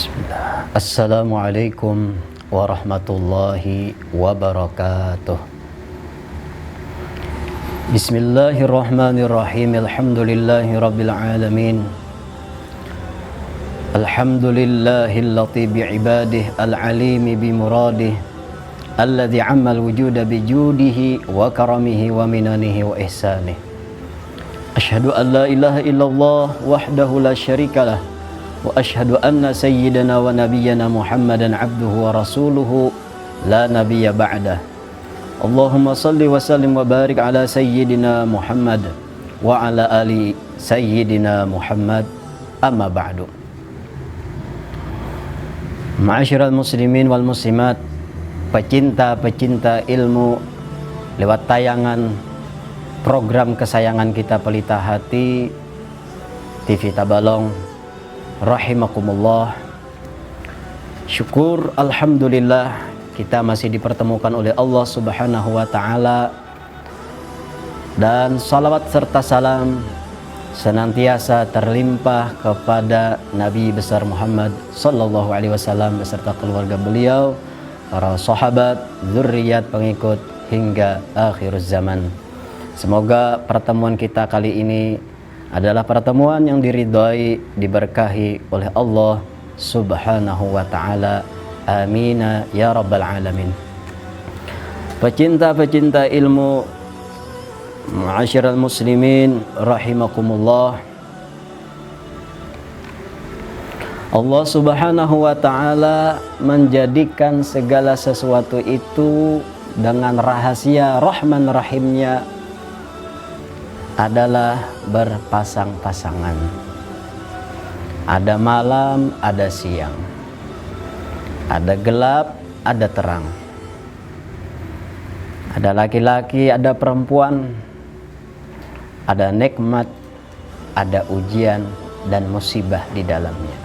Bismillah. Assalamualaikum warahmatullahi wabarakatuh. Bismillahirrahmanirrahim. Alhamdulillahi rabbil alamin. Alhamdulillahillati bi'ibadihi al-alimi bimuradih, alladhi ammal wujuda bijudihi wa karamihi wa minanihi wa ihsanih. Ashhadu an la ilaha illallah wahdahu la syarikalah, wa ashhadu anna sayyidana wa nabiyyana Muhammadan abduhu wa rasuluhu la nabiyya ba'dah. Allahumma salli wa sallim wa barik ala sayyidina Muhammad wa ala ali sayyidina Muhammad, amma ba'du. Ma'asyiral muslimin wal muslimat, pecinta-pecinta ilmu, lewat tayangan program kesayangan kita Pelita Hati TV Tabalong, rahimakumullah. Syukur alhamdulillah kita masih dipertemukan oleh Allah Subhanahu wa taala, dan salawat serta salam senantiasa terlimpah kepada Nabi besar Muhammad sallallahu alaihi wasallam beserta keluarga beliau, para sahabat, zuriat, pengikut hingga akhir zaman. Semoga pertemuan kita kali ini adalah pertemuan yang diridhai, diberkahi oleh Allah Subhanahu wa taala. Amina ya rabbal alamin. Pecinta-pecinta ilmu, ma'asyiral muslimin rahimakumullah. Allah Subhanahu wa taala menjadikan segala sesuatu itu dengan rahasia Rahman Rahimnya adalah berpasang-pasangan. Ada malam, ada siang. Ada gelap, ada terang. Ada laki-laki, ada perempuan. Ada nikmat, ada ujian dan musibah di dalamnya.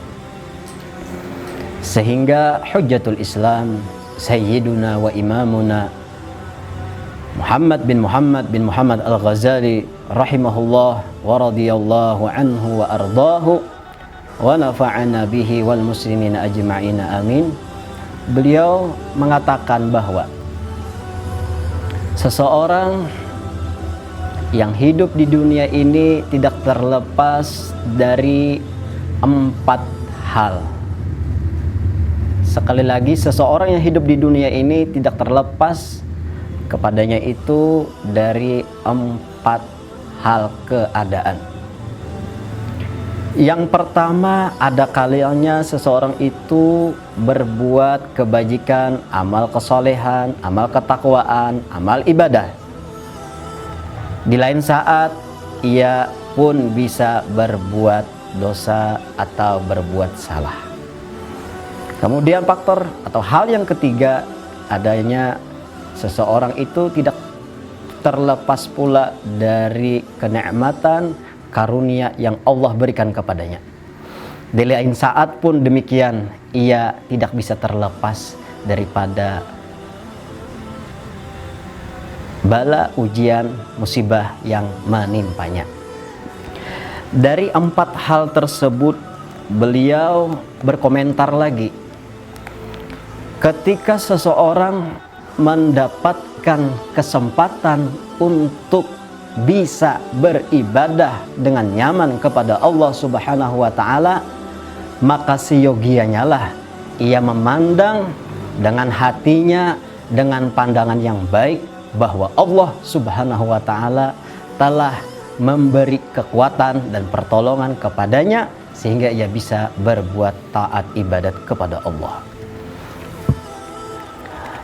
Sehingga Hujjatul Islam Sayyiduna wa Imamuna Muhammad bin Muhammad Al-Ghazali rahimahullah wa radiyallahu anhu wa ardahu wa nafa'ana bihi wal muslimina ajma'ina amin. Beliau mengatakan bahwa seseorang yang hidup di dunia ini tidak terlepas dari 4 hal. Sekali lagi, seseorang yang hidup di dunia ini tidak terlepas kepadanya itu dari 4 hal keadaan. Yang pertama, ada kalanya seseorang itu berbuat kebajikan, amal kesolehan, amal ketakwaan, amal ibadah. Di lain saat ia pun bisa berbuat dosa atau berbuat salah. Kemudian faktor atau hal yang ketiga, adanya seseorang itu tidak terlepas pula dari kenikmatan karunia yang Allah berikan kepadanya. Di lain saat pun demikian, ia tidak bisa terlepas daripada bala, ujian, musibah yang menimpanya. Dari 4 hal tersebut, beliau berkomentar lagi. Ketika seseorang mendapatkan kesempatan untuk bisa beribadah dengan nyaman kepada Allah Subhanahu wa taala, maka seyogianya lah ia memandang dengan hatinya, dengan pandangan yang baik, bahwa Allah Subhanahu wa taala telah memberi kekuatan dan pertolongan kepadanya sehingga ia bisa berbuat taat ibadat kepada Allah.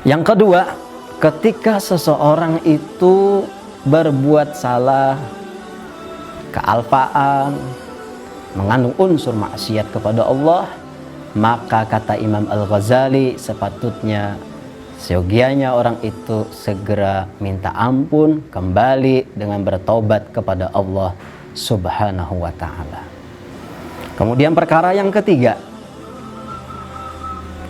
Yang kedua, ketika seseorang itu berbuat salah, kealpaan, mengandung unsur maksiat kepada Allah, maka kata Imam Al-Ghazali, sepatutnya seyogianya orang itu segera minta ampun, kembali dengan bertobat kepada Allah Subhanahu wa taala. Kemudian perkara yang ketiga,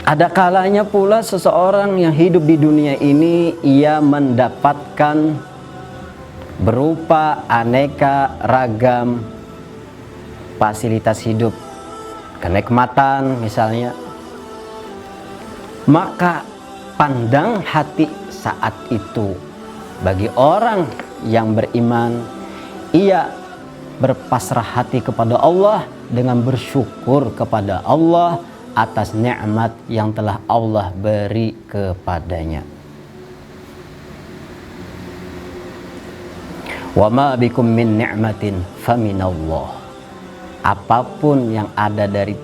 ada kalanya pula seseorang yang hidup di dunia ini ia mendapatkan berupa aneka ragam fasilitas hidup kenikmatan misalnya, maka pandang hati saat itu bagi orang yang beriman, ia berpasrah hati kepada Allah dengan bersyukur kepada Allah atas nikmat yang telah Allah beri kepadanya. Wa ma bikum min ni'matin faminallah. Apapun yang ada dari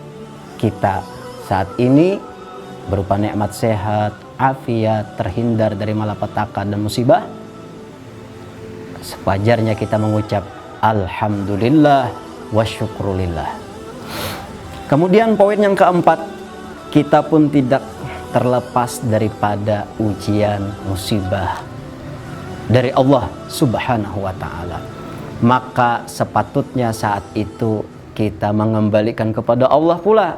kita saat ini berupa nikmat sehat, afiat, terhindar dari malapetaka dan musibah, sewajarnya kita mengucap alhamdulillah wa syukrulillah. Kemudian poin yang keempat, kita pun tidak terlepas daripada ujian musibah dari Allah Subhanahu wa ta'ala. Maka sepatutnya saat itu kita mengembalikan kepada Allah pula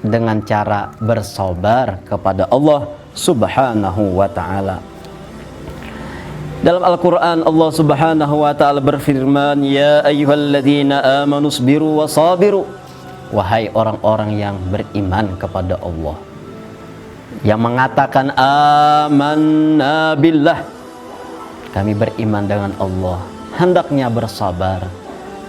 dengan cara bersabar kepada Allah Subhanahu wa ta'ala. Dalam Al-Quran Allah Subhanahu wa ta'ala berfirman, ya ayyuhalladzina amanu sabiru wa sabiru. Wahai orang-orang yang beriman kepada Allah, yang mengatakan amanna billah, kami beriman dengan Allah, hendaknya bersabar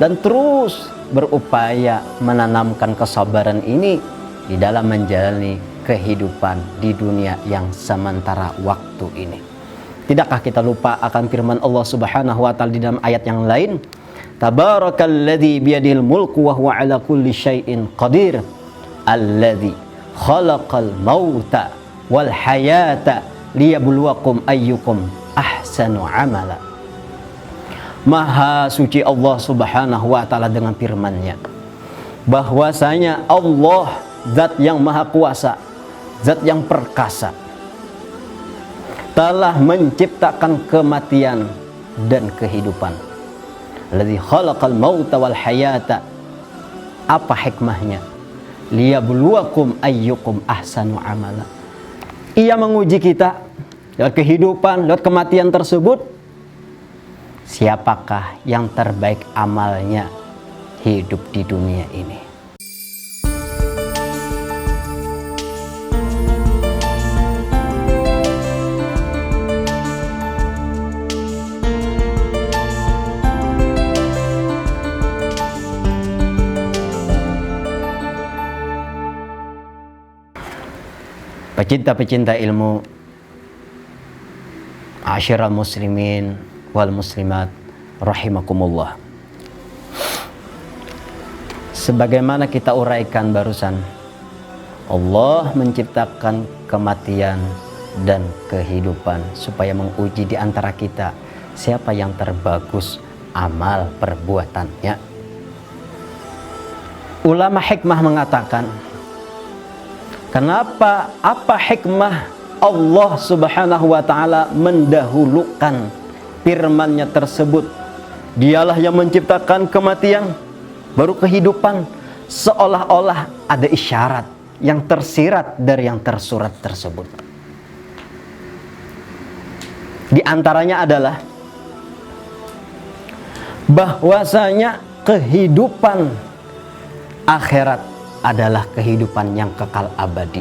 dan terus berupaya menanamkan kesabaran ini di dalam menjalani kehidupan di dunia yang sementara waktu ini. Tidakkah kita lupa akan firman Allah Subhanahu wa ta'ala di dalam ayat yang lain? Tabarakalladzi biyadihil mulku wa huwa ala kulli syai'in qadir, alladzi khalaqal mauta wal hayata liyabluwakum ayyukum ahsanu amala. Maha suci Allah Subhanahu wa ta'ala dengan firman-Nya bahwasanya Allah zat yang maha kuasa, zat yang perkasa, telah menciptakan kematian dan kehidupan. Alladzi khalaqal mauta wal hayata. Apa hikmahnya? Liyabluwakum ayyukum ahsanu amala. Ia menguji kita lewat kehidupan, lewat kematian tersebut, siapakah yang terbaik amalnya hidup di dunia ini. Pecinta-pecinta ilmu, asyiral muslimin wal muslimat rahimakumullah. Sebagaimana kita uraikan barusan, Allah menciptakan kematian dan kehidupan supaya menguji di antara kita siapa yang terbagus amal perbuatannya. Ulama hikmah mengatakan, kenapa, apa hikmah Allah Subhanahu wa ta'ala mendahulukan firman-Nya tersebut? Dialah yang menciptakan kematian, baru kehidupan, seolah-olah ada isyarat yang tersirat dari yang tersurat tersebut. Di antaranya adalah bahwasanya kehidupan akhirat adalah kehidupan yang kekal abadi,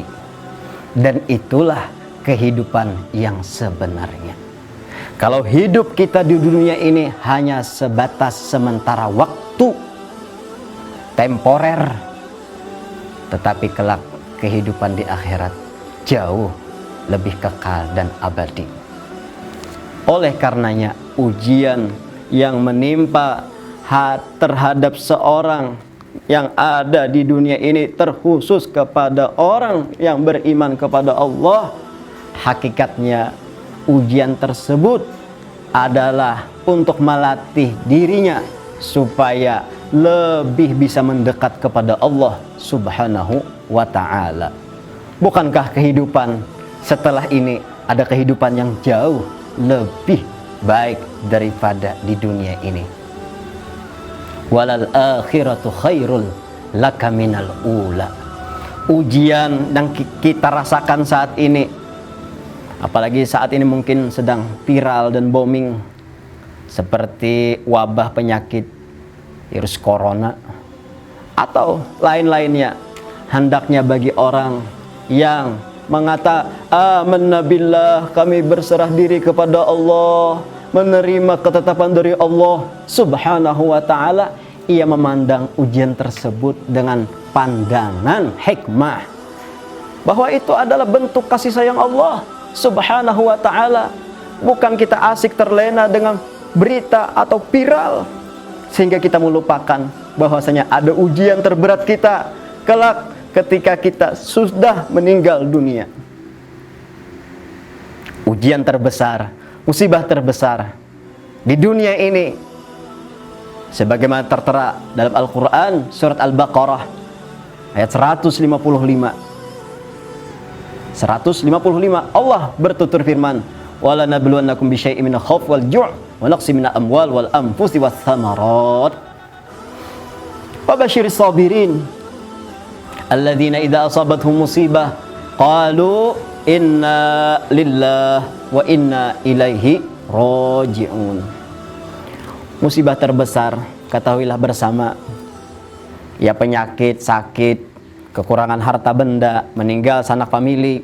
dan itulah kehidupan yang sebenarnya. Kalau hidup kita di dunia ini hanya sebatas sementara waktu, temporer, tetapi kelak kehidupan di akhirat jauh lebih kekal dan abadi. Oleh karenanya ujian yang menimpa terhadap seorang yang ada di dunia ini, terkhusus kepada orang yang beriman kepada Allah, hakikatnya ujian tersebut adalah untuk melatih dirinya supaya lebih bisa mendekat kepada Allah Subhanahu wa ta'ala. Bukankah kehidupan setelah ini ada kehidupan yang jauh lebih baik daripada di dunia ini? Walal akhiratu khairul laka minal ula. Ujian yang kita rasakan saat ini, apalagi saat ini mungkin sedang viral dan booming seperti wabah penyakit virus corona atau lain-lainnya. Hendaknya bagi orang yang mengata amanna billah, kami berserah diri kepada Allah, menerima ketetapan dari Allah subhanahu wa ta'ala, ia memandang ujian tersebut dengan pandangan hikmah, bahwa itu adalah bentuk kasih sayang Allah subhanahu wa ta'ala. Bukan kita asik terlena dengan berita atau viral sehingga kita melupakan bahwasanya ada ujian terberat kita kelak ketika kita sudah meninggal dunia. Ujian terbesar, musibah terbesar di dunia ini sebagaimana tertera dalam Al-Quran surat Al-Baqarah ayat 155. Allah bertutur firman, wala nabluwannakum bisyai'in minal khauf wal ju' wa naqsin minal amwal wal anfusi wath thamarat wa basyiris sabirin alladzina idza asabathum musibah qalu inna lillahi wa inna ilaihi raji'un. Musibah terbesar, ketahuilah bersama, ya penyakit, sakit, kekurangan harta benda, meninggal sanak famili,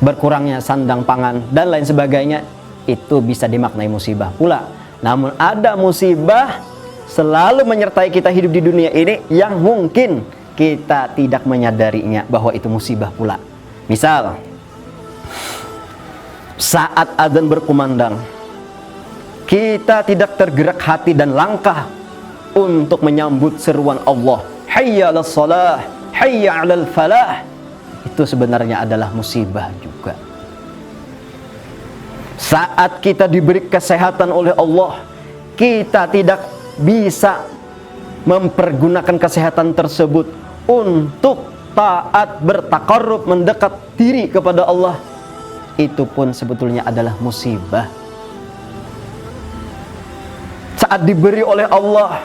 berkurangnya sandang pangan dan lain sebagainya, itu bisa dimaknai musibah pula. Namun ada musibah selalu menyertai kita hidup di dunia ini yang mungkin kita tidak menyadarinya bahwa itu musibah pula. Misal, saat adzan berkumandang, kita tidak tergerak hati dan langkah untuk menyambut seruan Allah, hayya 'alas shalah, hayya 'alal falah. Itu sebenarnya adalah musibah juga. Saat kita diberi kesehatan oleh Allah, kita tidak bisa mempergunakan kesehatan tersebut untuk taat, bertaqarrub, mendekat diri kepada Allah. Itu pun sebetulnya adalah musibah. Saat diberi oleh Allah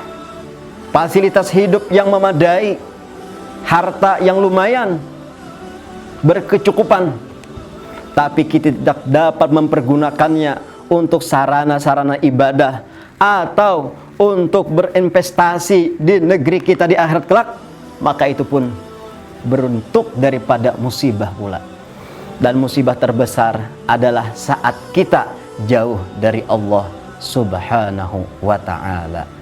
fasilitas hidup yang memadai, harta yang lumayan, berkecukupan, tapi kita tidak dapat mempergunakannya untuk sarana-sarana ibadah atau untuk berinvestasi di negeri kita di akhirat kelak, maka itu pun beruntuk daripada musibah pula. Dan musibah terbesar adalah saat kita jauh dari Allah subhanahu wa ta'ala.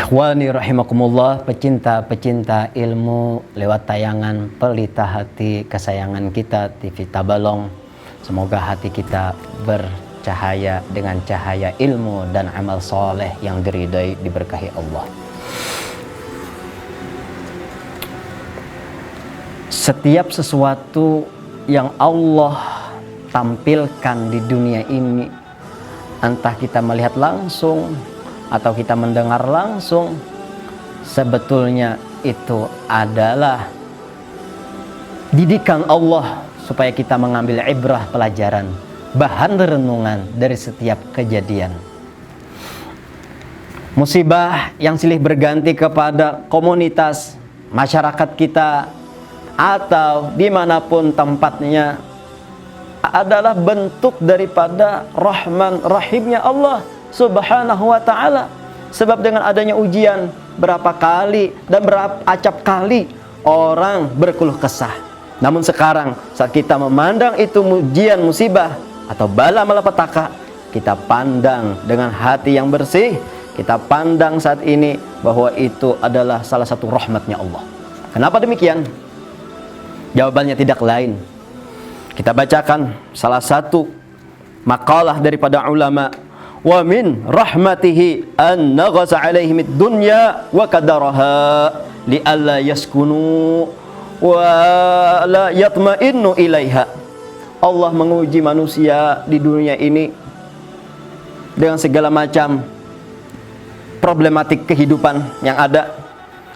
Ikhwani rahimakumullah, pecinta-pecinta ilmu lewat tayangan Pelita Hati kesayangan kita TV Tabalong. Semoga hati kita bercahaya dengan cahaya ilmu dan amal soleh yang diridhai, diberkahi Allah. Setiap sesuatu yang Allah tampilkan di dunia ini, entah kita melihat langsung atau kita mendengar langsung, sebetulnya itu adalah didikan Allah supaya kita mengambil ibrah, pelajaran, bahan renungan dari setiap kejadian. Musibah yang silih berganti kepada komunitas, masyarakat kita, atau dimanapun tempatnya, adalah bentuk daripada Rahman Rahimnya Allah subhanahu wa ta'ala. Sebab dengan adanya ujian, berapa kali dan berapa acap kali orang berkeluh kesah. Namun sekarang saat kita memandang itu ujian, musibah atau bala malapetaka, kita pandang dengan hati yang bersih. Kita pandang saat ini bahwa itu adalah salah satu rahmatnya Allah. Kenapa demikian? Jawabannya tidak lain, kita bacakan salah satu makalah daripada ulama. Wa min rahmatihi an naghasa alaihim ad-dunya wa qadaraha li alla yaskunu wa la yatma'innu ilaiha. Allah menguji manusia di dunia ini dengan segala macam problematik kehidupan yang ada,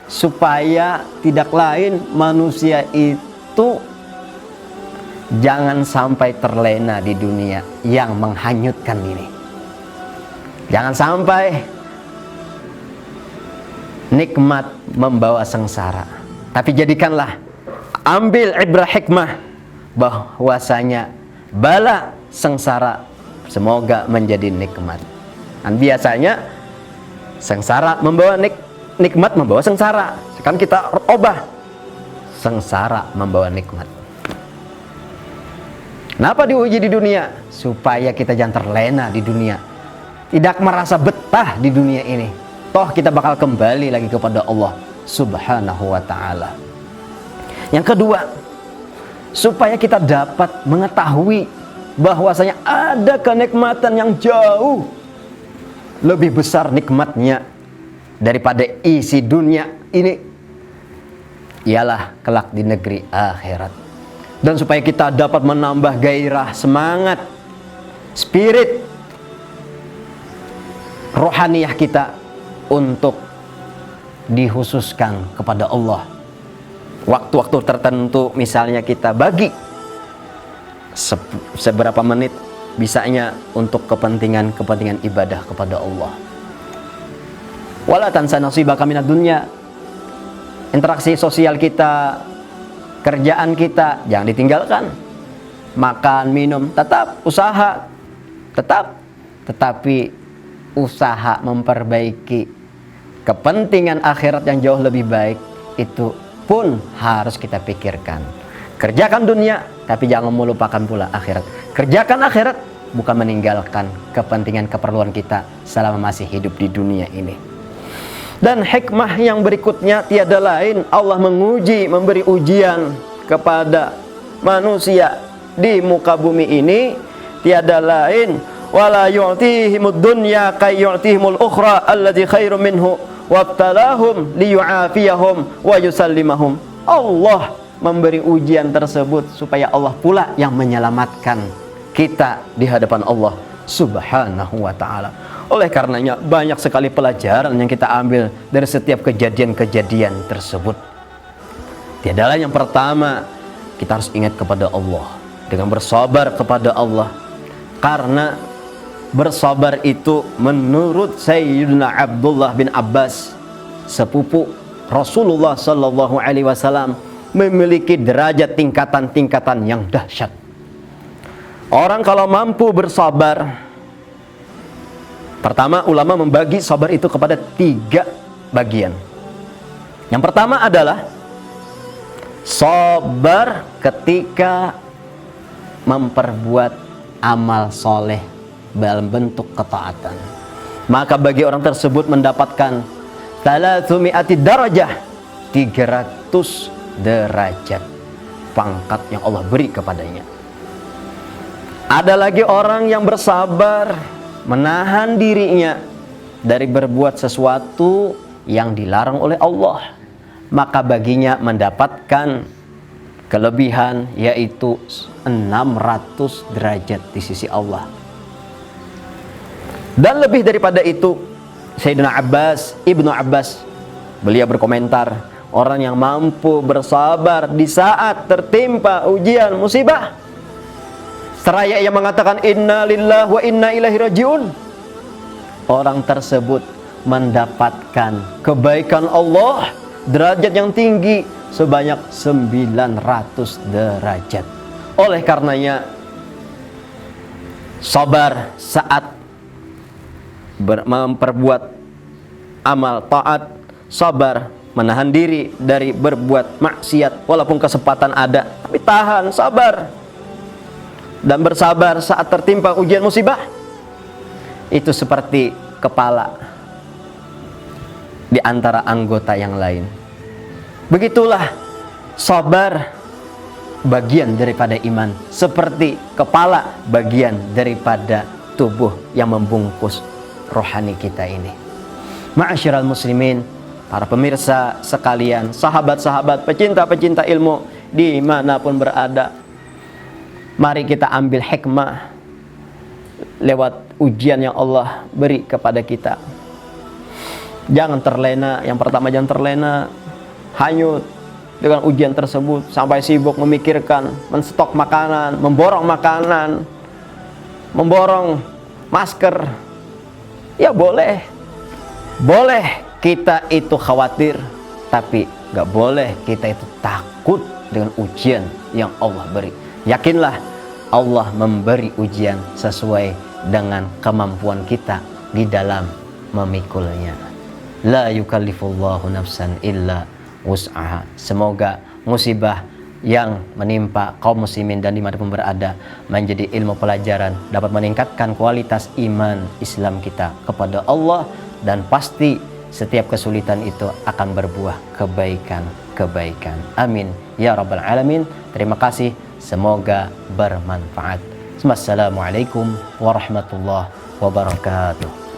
supaya tidak lain manusia itu jangan sampai terlena di dunia yang menghanyutkan ini. Jangan sampai nikmat membawa sengsara. Tapi jadikanlah, ambil ibrah hikmah bahwasanya bala sengsara semoga menjadi nikmat. Dan biasanya sengsara membawa nikmat membawa sengsara. Sekarang kita ubah, sengsara membawa nikmat. Kenapa diuji di dunia? Supaya kita jangan terlena di dunia, tidak merasa betah di dunia ini. Toh kita bakal kembali lagi kepada Allah Subhanahu wa ta'ala. Yang kedua, supaya kita dapat mengetahui bahwasanya ada kenikmatan yang jauh lebih besar nikmatnya daripada isi dunia ini, ialah kelak di negeri akhirat. Dan supaya kita dapat menambah gairah, semangat, spirit rohaniyah kita untuk dikhususkan kepada Allah. Waktu-waktu tertentu misalnya kita bagi seberapa menit bisanya untuk kepentingan ibadah kepada Allah. Wala tansa nasibaka minad dunya. Interaksi sosial kita, kerjaan kita jangan ditinggalkan. Makan, minum, tetap usaha, tetapi usaha memperbaiki kepentingan akhirat yang jauh lebih baik itu pun harus kita pikirkan. Kerjakan dunia, tapi jangan melupakan pula akhirat. Kerjakan akhirat, bukan meninggalkan kepentingan keperluan kita selama masih hidup di dunia ini. Dan hikmah yang berikutnya tiada lain, Allah menguji, memberi ujian kepada manusia di muka bumi ini, tiada lain, wala yu'tihimud dunya kay yu'tihimul ukhra allati khairum minhu wabtalahum liyu'afiyahum wa yusallimahum. Allah memberi ujian tersebut supaya Allah pula yang menyelamatkan kita di hadapan Allah Subhanahu wa ta'ala. Oleh karenanya banyak sekali pelajaran yang kita ambil dari setiap kejadian-kejadian tersebut. Tiada lain, yang pertama, kita harus ingat kepada Allah dengan bersabar kepada Allah. Karena bersabar itu menurut Sayyidina Abdullah bin Abbas, sepupu Rasulullah sallallahu alaihi wasallam, memiliki derajat tingkatan-tingkatan yang dahsyat. Orang kalau mampu bersabar, pertama ulama membagi sabar itu kepada 3 bagian. Yang pertama adalah sabar ketika memperbuat amal soleh dalam bentuk ketaatan. Maka bagi orang tersebut mendapatkan 300 darajah, 300 derajat pangkat yang Allah beri kepadanya. Ada lagi orang yang bersabar menahan dirinya dari berbuat sesuatu yang dilarang oleh Allah, maka baginya mendapatkan kelebihan, yaitu 600 derajat di sisi Allah. Dan lebih daripada itu, Sayyidina Abbas, Ibnu Abbas, beliau berkomentar, orang yang mampu bersabar di saat tertimpa ujian musibah, seraya ia mengatakan inna lillahi wa inna ilaihi rajiun, orang tersebut mendapatkan kebaikan Allah, derajat yang tinggi sebanyak 900 derajat. Oleh karenanya, sabar saat memperbuat amal taat, sabar menahan diri dari berbuat maksiat walaupun kesempatan ada, tapi tahan, sabar. Dan bersabar saat tertimpa ujian musibah, itu seperti kepala di antara anggota yang lain. Begitulah sabar bagian daripada iman, seperti kepala bagian daripada tubuh yang membungkus rohani kita ini. Ma'asyiral muslimin, para pemirsa sekalian, sahabat-sahabat, pecinta-pecinta ilmu dimanapun berada, mari kita ambil hikmah lewat ujian yang Allah beri kepada kita. Jangan terlena. Yang pertama, jangan terlena, hanyut dengan ujian tersebut sampai sibuk memikirkan menstok makanan, memborong masker. Ya boleh. Boleh kita itu khawatir, tapi gak boleh kita itu takut dengan ujian yang Allah beri. Yakinlah Allah memberi ujian sesuai dengan kemampuan kita di dalam memikulnya. La yukallifullahu nafsan illa wus'aha. Semoga musibah yang menimpa kaum muslimin dan dimanapun berada menjadi ilmu pelajaran, dapat meningkatkan kualitas iman Islam kita kepada Allah, dan pasti setiap kesulitan itu akan berbuah kebaikan. Amin ya rabbal alamin. Terima kasih, semoga bermanfaat. Wassalamualaikum warahmatullahi wabarakatuh.